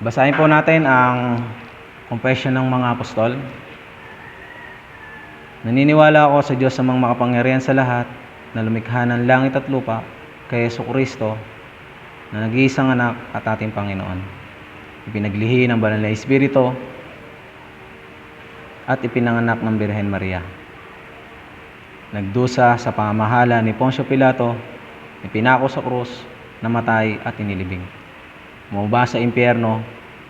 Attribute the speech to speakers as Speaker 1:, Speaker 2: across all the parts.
Speaker 1: Basahin po natin ang Confession ng mga Apostol. Naniniwala ako sa Diyos amang makapangyarihan sa lahat, na lumikha ng langit at lupa, kay Jesucristo, na nag-iisang anak at ating Panginoon. Ipinaglihi ng banal na Espiritu at ipinanganak ng Birhen Maria. Nagdusa sa pamamahala ni Poncio Pilato, ipinako sa krus, namatay at inilibing. Bumaba sa impyerno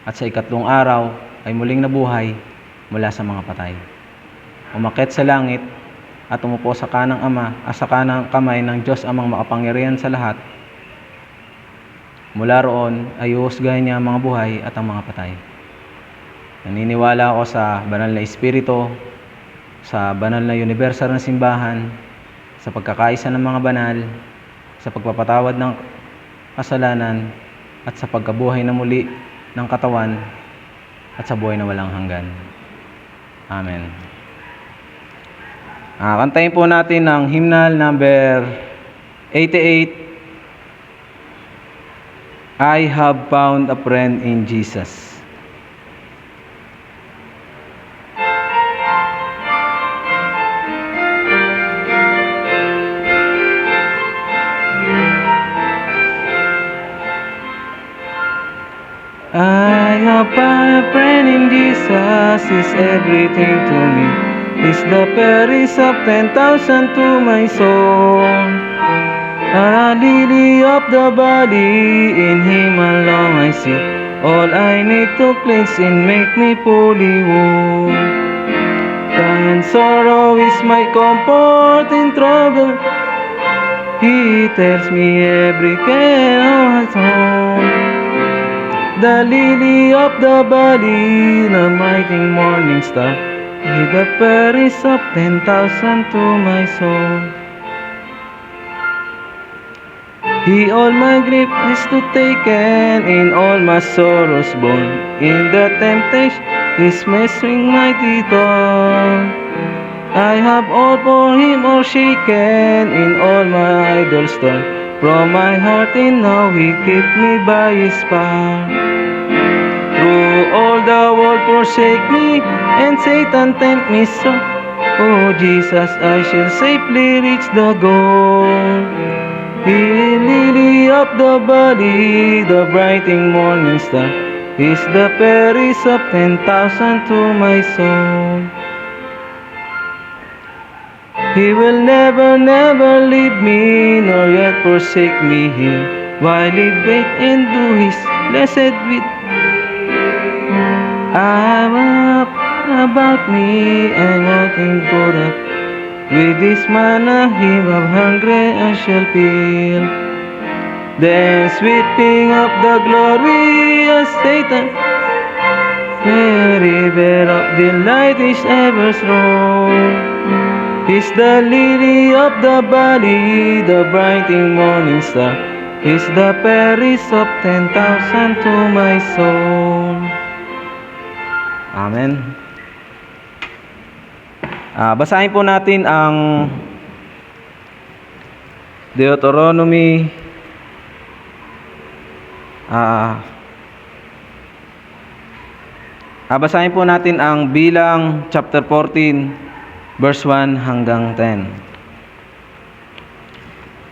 Speaker 1: at sa ikatlong araw ay muling nabuhay mula sa mga patay. Umakyat sa langit at umupo sa kanang kamay ng Diyos amang makapangyarihan sa lahat. Mula roon ay uusgahin niya ang mga buhay at ang mga patay. Naniniwala ako sa banal na Espiritu, sa banal na universal na simbahan, sa pagkakaisa ng mga banal, sa pagpapatawad ng kasalanan, at sa pagkabuhay na muli ng katawan, at sa buhay na walang hanggan. Amen. Kantahin po natin ang hymnal number 88, I have found a friend in Jesus. I have found a friend in Jesus, He's everything to me. He's the peace of 10,000 to my soul. A lily of the valley, in Him alone I see. All I need to cleanse and make me fully whole. And sorrow is my comfort in trouble. He tells me every care has home. The lily of the valley, the mighty morning star, He the peace of 10,000 to my soul. He all my grief is to taken, in all my sorrows born. In the temptation, He's measuring mighty dawn. I have all for Him all shaken, in all my idols torn. From my heart and now He keep me by His power. Through all the world forsake me, and Satan tempt me so. Oh Jesus, I shall safely reach the goal. He lily of the valley, the brightening morning star, He's the peace of 10,000 to my soul. He will never, never leave me, nor yet forsake me here, while He wait and do His blessed will. I'm up about me, I'm walking to the with this manna Him of hungry I shall feel. The sweeping of the glorious Satan, the river of delight is ever strong. He's the lily of the valley, the brightening morning star, He's the peace of 10,000 to my soul. Amen. Basahin po natin ang Deuteronomy basahin po natin ang Bilang chapter 14 verse 1 hanggang 10.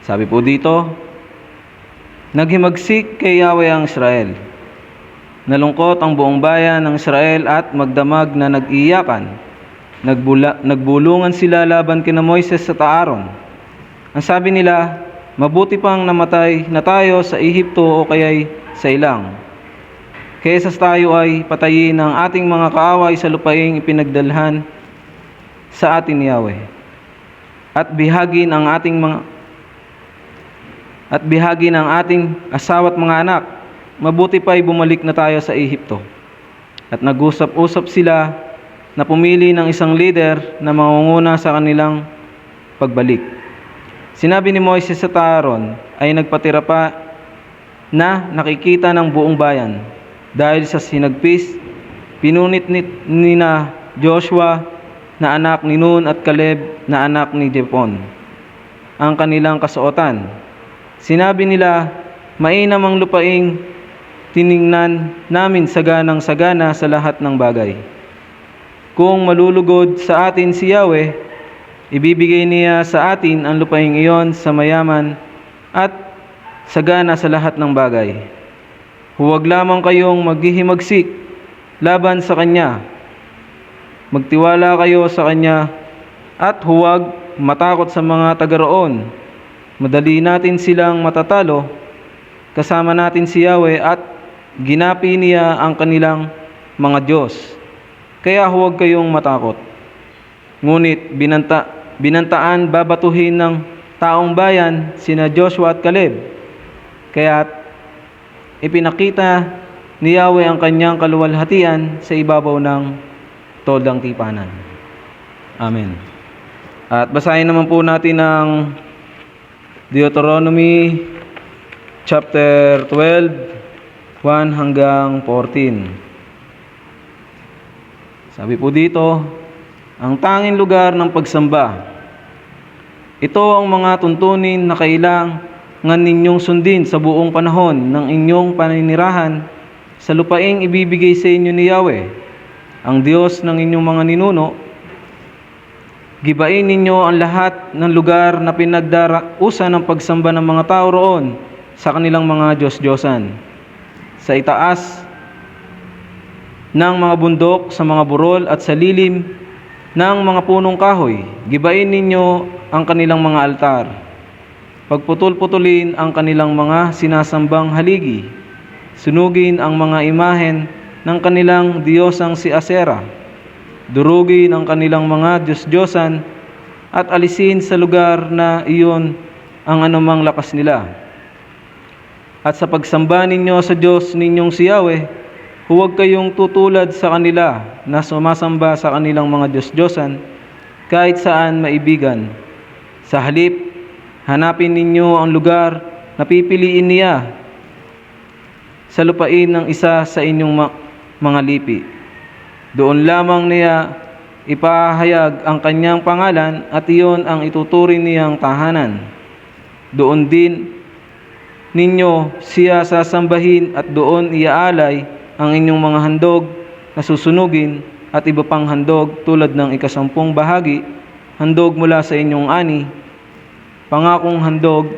Speaker 1: Sabi po dito, naghimagsik kay Yahweh ang Israel. Nalungkot ang buong bayan ng Israel at magdamag na nag-iyakan. Nagbulungan sila laban kina Moises sa Aaron. Ang sabi nila, mabuti pang namatay na tayo sa Ehipto o kaya'y sa ilang, kaysa tayo ay patayin ng ating mga kaaway sa lupaing ipinagdalhan sa atin ni Yahweh, at bihagin ang ating asawa at mga anak. Mabuti pa'y bumalik na tayo sa Ehipto. At nag-usap-usap sila na pumili ng isang leader na mangunguna sa kanilang pagbalik. Sinabi ni Moises sa Aaron ay nagpatira pa na nakikita ng buong bayan. Dahil sa sinagpis, pinunit ni na Joshua na anak ni Nun at Caleb na anak ni Jepon ang kanilang kasuotan. Sinabi nila, mainam ang lupaing tiningnan namin saganang-sagana sa lahat ng bagay. Kung malulugod sa atin si Yahweh, ibibigay niya sa atin ang lupaing iyon sa mayaman at sagana sa lahat ng bagay. Huwag lamang kayong maghihimagsik laban sa Kanya. Magtiwala kayo sa Kanya at huwag matakot sa mga taga-roon. Madali natin silang matatalo. Kasama natin si Yahweh at ginapi niya ang kanilang mga Diyos. Kaya huwag kayong matakot. Ngunit binantaan babatuhin ng taong bayan sina Joshua at Caleb. Kaya ipinakita ni Yahweh ang kanyang kaluwalhatian sa ibabaw ng toldang tipanan. Amen. At basahin naman po natin ang Deuteronomy chapter 12, 1 hanggang 14. Sabi po dito, ang tanging lugar ng pagsamba. Ito ang mga tuntunin na kailangan ninyong sundin sa buong panahon ng inyong paninirahan sa lupaing ibibigay sa inyo ni Yahweh, ang Diyos ng inyong mga ninuno. Gibain ninyo ang lahat ng lugar na pinagdarausan ng pagsamba ng mga tao roon sa kanilang mga Diyos-Diyosan. Sa itaas ng mga bundok, sa mga burol at sa lilim ng mga punong kahoy, gibain ninyo ang kanilang mga altar. Pagputol-putulin ang kanilang mga sinasambang haligi. Sunugin ang mga imahen ng kanilang diyosang si Asera. Durugin ang kanilang mga Diyos-Diyosan at alisin sa lugar na iyon ang anumang lakas nila. At sa pagsamba ninyo sa Diyos ninyong si Yahweh, huwag kayong tutulad sa kanila na sumasamba sa kanilang mga Diyos-Diyosan kahit saan maibigan. Sa halip, hanapin ninyo ang lugar na pipiliin niya sa lupain ng isa sa inyong mga lipi. Doon lamang niya ipahayag ang kanyang pangalan at iyon ang ituturing niyang tahanan. Doon din ninyo siya sasambahin at doon iaalay ang inyong mga handog na susunugin at iba pang handog tulad ng 10 bahagi, handog mula sa inyong ani, pangakong handog,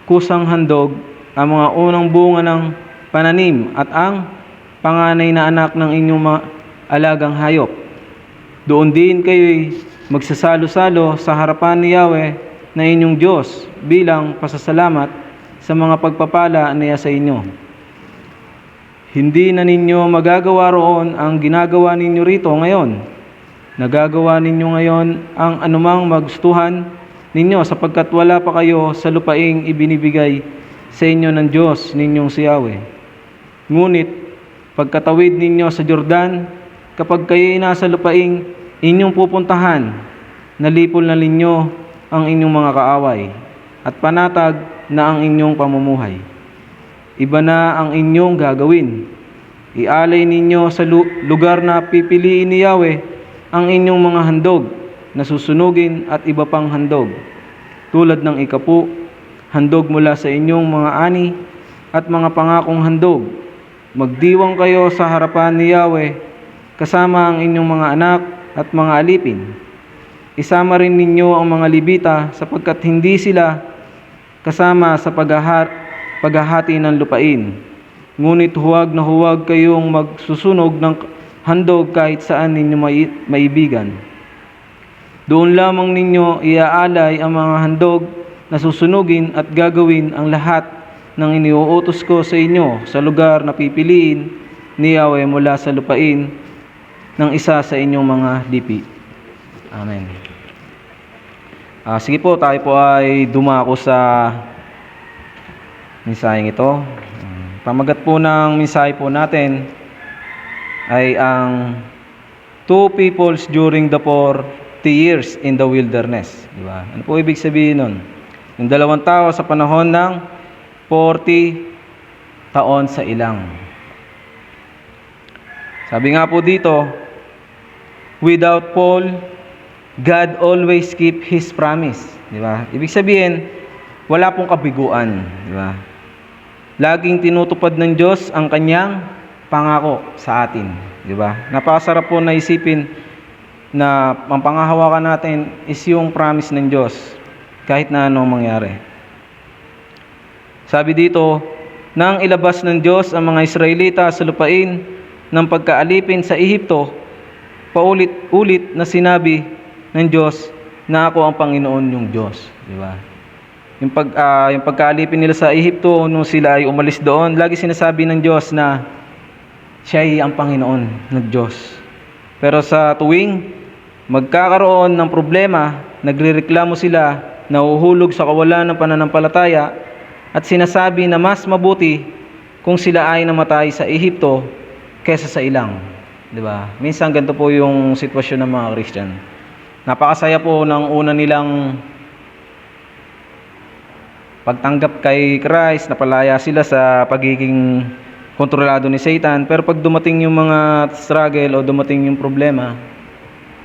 Speaker 1: kusang handog, ang mga unang bunga ng pananim at ang panganay na anak ng inyong mga alagang hayop. Doon din kayo'y magsasalo-salo sa harapan ni Yahweh na inyong Diyos bilang pasasalamat sa mga pagpapala niya sa inyo. Hindi na ninyo magagawa roon ang ginagawa ninyo rito ngayon. Nagagawa ninyo ngayon ang anumang magustuhan ninyo sapagkat wala pa kayo sa lupaing ibinibigay sa inyo ng Diyos ninyong si Yahweh. Ngunit pagkatawid ninyo sa Jordan, kapag kayo'y nasa lupaing inyong pupuntahan, nalipol na ninyo ang inyong mga kaaway at panatag na ang inyong pamumuhay. Iba na ang inyong gagawin. Ialay ninyo sa lugar na pipiliin ni Yahweh ang inyong mga handog na susunugin at iba pang handog, tulad ng 10, handog mula sa inyong mga ani at mga pangakong handog. Magdiwang kayo sa harapan ni Yahweh kasama ang inyong mga anak at mga alipin. Isama rin ninyo ang mga Libita sapagkat hindi sila kasama sa paghahati ng lupain. Ngunit huwag na huwag kayong magsusunog ng handog kahit saan ninyo maibigan. Doon lamang ninyo iaalay ang mga handog na susunugin at gagawin ang lahat ng iniuutos ko sa inyo sa lugar na pipiliin ni Yahweh mula sa lupain ng isa sa inyong mga lipi. Amen. Sige po, tayo po ay dumako sa mensaheng ito. Pamagat po ng mensahe po natin ay ang 2 peoples during the 40 years in the wilderness. Diba? Ano po ibig sabihin nun? Yung 2 tao sa panahon ng 40 taon sa ilang. Sabi nga po dito, without Paul, God always keep His promise. Di ba? Ibig sabihin, wala pong kabiguan. Di ba? laging tinutupad ng Diyos ang kanyang pangako sa atin, di ba? Napakasarap po na isipin na ang panghahawakan natin is yung promise ng Diyos kahit na anong mangyari. Sabi dito, nang ilabas ng Diyos ang mga Israelita sa lupain ng pagkaalipin sa Ehipto, paulit-ulit na sinabi ng Diyos na ako ang Panginoon yung Diyos, di ba? Yung pagkaalipin nila sa Ehipto nung sila ay umalis doon, lagi sinasabi ng Diyos na siya ay ang Panginoon ng Diyos. Pero sa tuwing magkakaroon ng problema, nagrereklamo sila, nahuhulog sa kawalan ng pananampalataya at sinasabi na mas mabuti kung sila ay namatay sa Ehipto kaysa sa ilang. Di ba? Minsan ganito po yung sitwasyon ng mga Christian. Napakasaya po ng una nilang pagtanggap kay Christ, napalaya sila sa pagiging kontrolado ni Satan. Pero pag dumating yung mga struggle o dumating yung problema,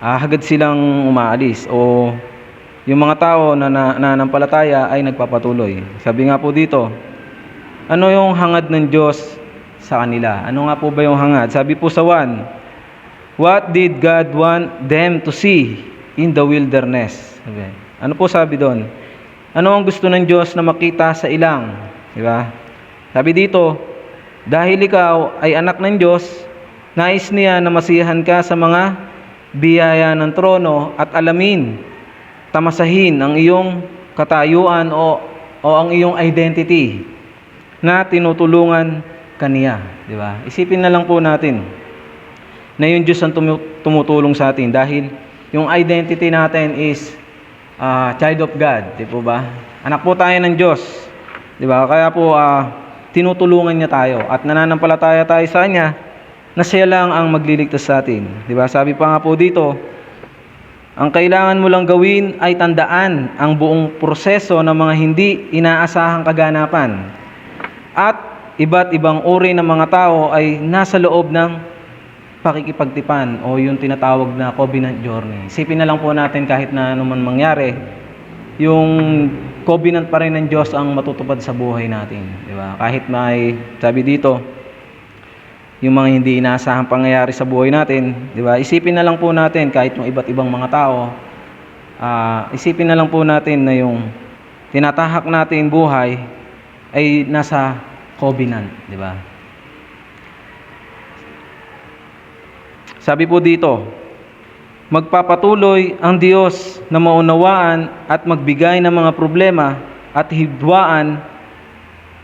Speaker 1: hagad silang umaalis. O yung mga tao na nananampalataya ay nagpapatuloy. Sabi nga po dito, ano yung hangad ng Diyos sa kanila? Ano nga po ba yung hangad? Sabi po sa 1, what did God want them to see in the wilderness? Sabi. Ano po sabi doon? Ano ang gusto ng Diyos na makita sa ilang? Di ba? Sabi dito, dahil ikaw ay anak ng Diyos, nais niya na masiyahan ka sa mga biyaya ng trono at alamin, tamasahin ang iyong katayuan o ang iyong identity na tinutulungan kaniya. Di ba? Isipin na lang po natin na yung Diyos ang tumutulong sa atin dahil yung identity natin is child of God, di po ba? Anak po tayo ng Diyos, di ba? Kaya po tinutulungan niya tayo at nananampalataya tayo sa Kanya na siya lang ang magliligtas sa atin, di ba? Sabi pa nga po dito, ang kailangan mo lang gawin ay tandaan ang buong proseso ng mga hindi inaasahang kaganapan at iba't ibang uri ng mga tao ay nasa loob ng pakikipagtipan o yung tinatawag na covenant journey. Isipin na lang po natin kahit na anuman mangyari, yung covenant pa rin ng Diyos ang matutupad sa buhay natin, di ba? Kahit may sabi dito, yung mga hindi inaasahang pangyayari sa buhay natin, di ba? Isipin na lang po natin kahit yung iba't ibang mga tao, isipin na lang po natin na yung tinatahak natin buhay ay nasa covenant, di ba? Sabi po dito, magpapatuloy ang Diyos na maunawaan at magbigay ng mga problema at hidwaan,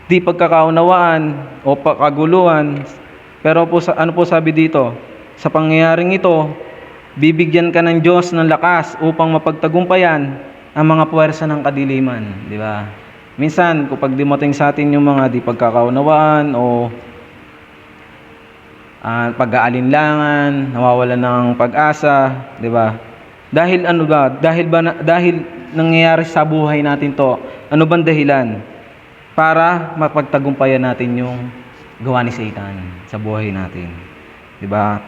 Speaker 1: di pagkakaunawaan o pagkaguluhan. Pero po, ano po sabi dito? Sa pangyayaring ito, bibigyan ka ng Diyos ng lakas upang mapagtagumpayan ang mga puwersa ng kadiliman. Di ba? Minsan, kapag dumating sa atin yung mga di pagkakaunawaan o pag-aalinlangan, nawawalan ng pag-asa, 'di ba? Dahil ano ba? Dahil nangyayari sa buhay natin 'to. Ano bang dahilan? Para mapagtagumpayan natin yung gawa ni Satan sa buhay natin. 'Di ba?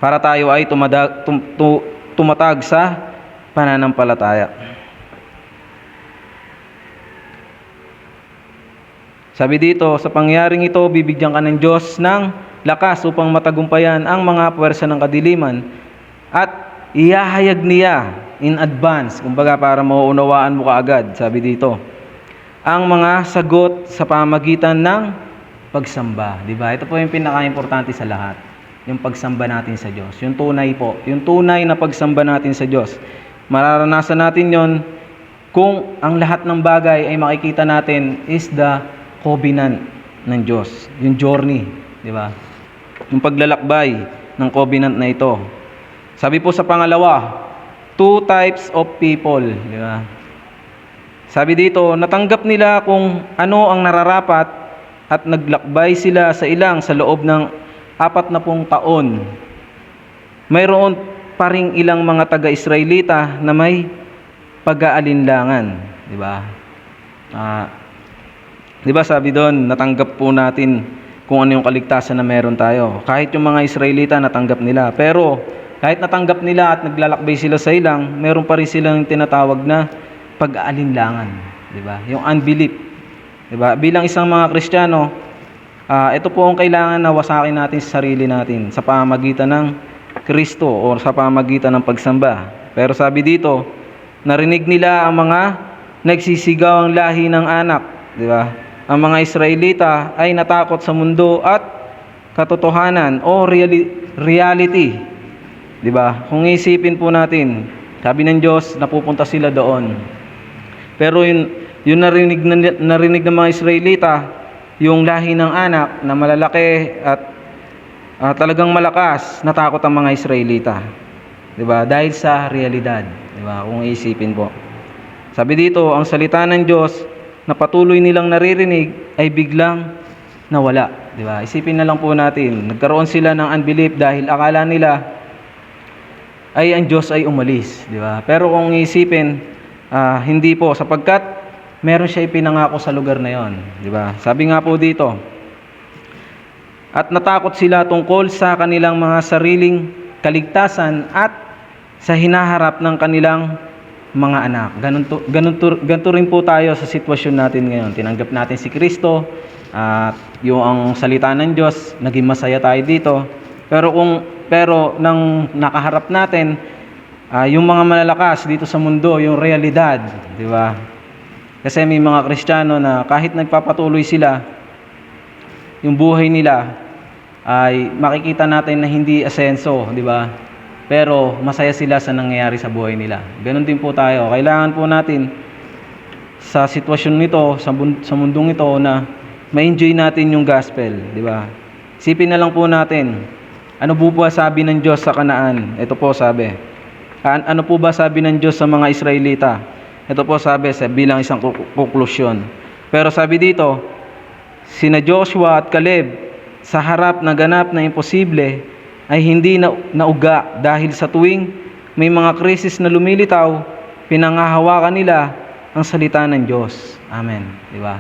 Speaker 1: Para tayo ay tumatag sa pananampalataya. Sabi dito, sa pangyaring ito, bibigyan ka ng Diyos ng lakas upang matagumpayan ang mga puwersa ng kadiliman at ihahayag niya in advance, kumbaga para mauunawaan mo kaagad, sabi dito, ang mga sagot sa pamamagitan ng pagsamba. Di ba? Ito po yung pinaka-importante sa lahat, yung pagsamba natin sa Diyos. Yung tunay po, yung tunay na pagsamba natin sa Diyos. Mararanasan natin yon kung ang lahat ng bagay ay makikita natin is the covenant ng Diyos, yung journey, di ba? Yung paglalakbay ng covenant na ito. Sabi po sa pangalawa, 2 types of people, di ba? Sabi dito, natanggap nila kung ano ang nararapat at naglakbay sila sa ilang sa loob ng 40 taon. Mayroon pa ring ilang mga taga-Israelita na may pag-aalinlangan, di ba? Di ba sabi doon, natanggap po natin kung ano yung kaligtasan na meron tayo. Kahit yung mga Israelita natanggap nila. Pero kahit natanggap nila at naglalakbay sila sa ilang, meron pa rin silang tinatawag na pag-aalinlangan, di ba? Yung unbelief. 'Di ba? Bilang isang mga Kristiyano, ito po ang kailangan na wasakin natin sa sarili natin sa pamamagitan ng Kristo o sa pamamagitan ng pagsamba. Pero sabi dito, narinig nila ang mga nagsisigaw ang lahi ng anak, 'di ba? Ang mga Israelita ay natakot sa mundo at katotohanan o reality, 'di ba? Kung isipin po natin, sabi ng Diyos, napupunta sila doon. Pero yung narinig ng mga Israelita, yung lahi ng anak na malalaki at talagang malakas, natakot ang mga Israelita. 'Di ba? Dahil sa realidad, 'di ba? Kung isipin po. Sabi dito, ang salita ng Diyos na patuloy nilang naririnig ay biglang nawala, 'di ba? Isipin na lang po natin, nagkaroon sila ng unbelief dahil akala nila ay ang Diyos ay umalis, 'di ba? Pero kung isipin, hindi po, sapagkat meron siya ipinangako sa lugar na 'yon, 'di ba? Sabi nga po dito, at natakot sila tungkol sa kanilang mga sariling kaligtasan at sa hinaharap ng kanilang mga anak. Ganito rin po tayo sa sitwasyon natin ngayon. Tinanggap natin si Kristo at yung ang salita ng Diyos, naging masaya tayo dito. Pero nang nakaharap natin yung mga malalakas dito sa mundo, yung realidad, di ba? Kasi may mga Kristiyano na kahit nagpapatuloy sila, yung buhay nila ay makikita natin na hindi asenso, di ba? Pero masaya sila sa nangyayari sa buhay nila. Ganon din po tayo. Kailangan po natin sa sitwasyon nito, sa mundong ito, na ma-enjoy natin yung gospel, di ba? Isipin na lang po natin, ano po ba sabi ng Diyos sa Kanaan? Ito po sabi. Ano po ba sabi ng Diyos sa mga Israelita? Ito po sabi bilang isang konklusyon. Pero sabi dito, sina Joshua at Caleb sa harap na ganap na imposible ay hindi nauga dahil sa tuwing may mga krisis na lumilitaw, pinangahawakan nila ang salita ng Diyos. Amen. Di ba?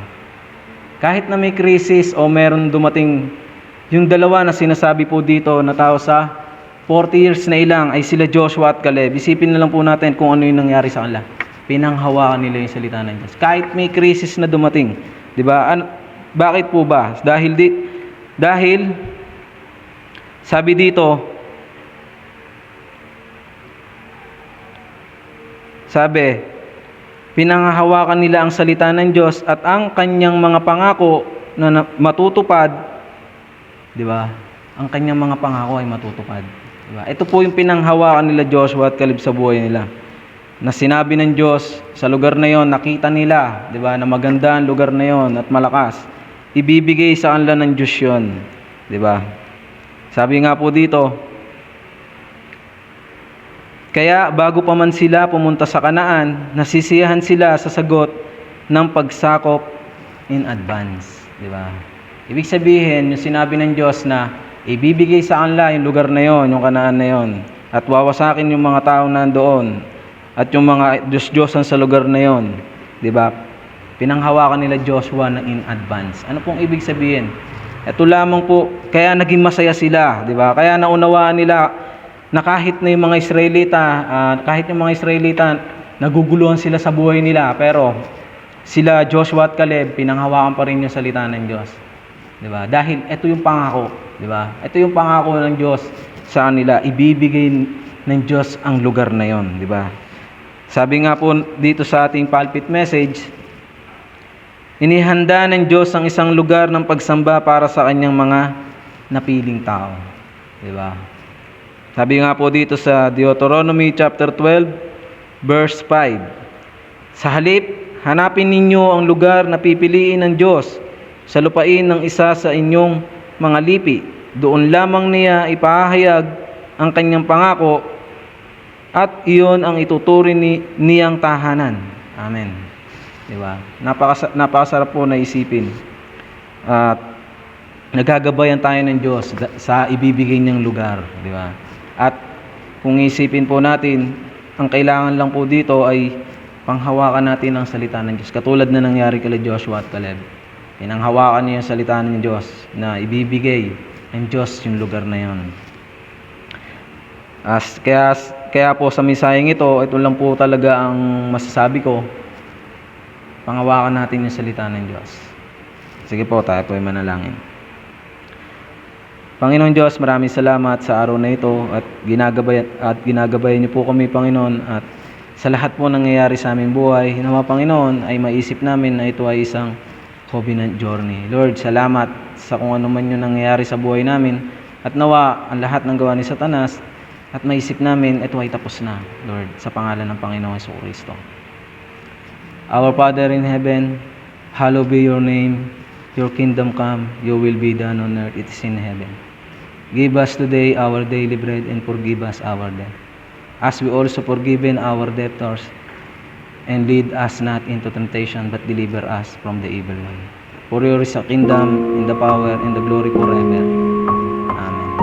Speaker 1: Kahit na may krisis o meron dumating, yung dalawa na sinasabi po dito na tao sa 40 years na ilang ay sila Joshua at Caleb. Isipin na lang po natin kung ano yung nangyari sa kanila. Pinanghawakan nila yung salita ng Diyos. Kahit may krisis na dumating. Di ba? Bakit po ba? Dahil sabi dito, pinanghahawakan nila ang salita ng Diyos at ang kanyang mga pangako na matutupad, di ba? Ang kanyang mga pangako ay matutupad. Di ba? Ito po yung pinanghawakan nila Joshua at Caleb sa buhay nila. Na sinabi ng Diyos sa lugar na yon, nakita nila, di ba, na maganda ang lugar na yon at malakas. Ibibigay sa kanila ng Diyos yon, di ba? Sabi nga po dito, kaya bago pa man sila pumunta sa Kanaan, nasisiyahan sila sa sagot ng pagsakop in advance, di ba? Ibig sabihin, yung sinabi ng Diyos na ibibigay sa kanila yung lugar na yon, yung Kanaan na yon, at wawasakin yung mga tao nandoon at yung mga Diyos-Diyosan sa lugar na yon, di ba? Pinanghawakan nila Joshua na in advance. Ano pong ibig sabihin? Ito lamang po, kaya naging masaya sila, di ba? Kaya naunawaan nila na kahit yung mga Israelita, naguguluhan sila sa buhay nila, pero sila Joshua at Caleb, pinanghawakan pa rin yung salita ng Diyos. Di ba? Dahil ito yung pangako, di ba? Ito yung pangako ng Diyos sa kanila, ibibigay ng Diyos ang lugar na yon, di ba? Sabi nga po dito sa ating pulpit message, inihanda ng Diyos ang isang lugar ng pagsamba para sa kanyang mga napiling tao. Di ba? Sabi nga po dito sa Deuteronomy chapter 12, verse 5. Sa halip, hanapin ninyo ang lugar na pipiliin ng Diyos sa lupain ng isa sa inyong mga lipi. Doon lamang niya ipahayag ang kanyang pangako at iyon ang ituturing niyang tahanan. Amen. Diba? Napakasarap po na isipin. At nagagabayan tayo ng Diyos sa ibibigay niyang lugar, di ba? At kung isipin po natin, ang kailangan lang po dito ay panghawakan natin ang salita ng Diyos. Katulad na nangyari kay Joshua at Caleb. Pinanghawakan niya yung salita ng Diyos na ibibigay ng Diyos yung lugar na yon. Kaya po sa misayang ito lang po talaga ang masasabi ko. Panghawakan natin yung salita ng Diyos. Sige po, tayo po ay manalangin. Panginoon Diyos, maraming salamat sa araw na ito at ginagabayan niyo po kami, Panginoon, at sa lahat po nangyayari sa aming buhay, nawa Panginoon ay maisip namin na ito ay isang covenant journey. Lord, salamat sa kung ano man yung nangyayari sa buhay namin at nawa ang lahat ng gawa ni Satanas at maisip namin ito ay tapos na, Lord, sa pangalan ng Panginoong Jesucristo. Our Father in heaven, hallowed be your name. Your kingdom come, your will be done on earth, it is in heaven. Give us today our daily bread and forgive us our debt, as we also forgiven our debtors. And lead us not into temptation, but deliver us from the evil one. For yours is the kingdom, and the power, and the glory forever. Amen.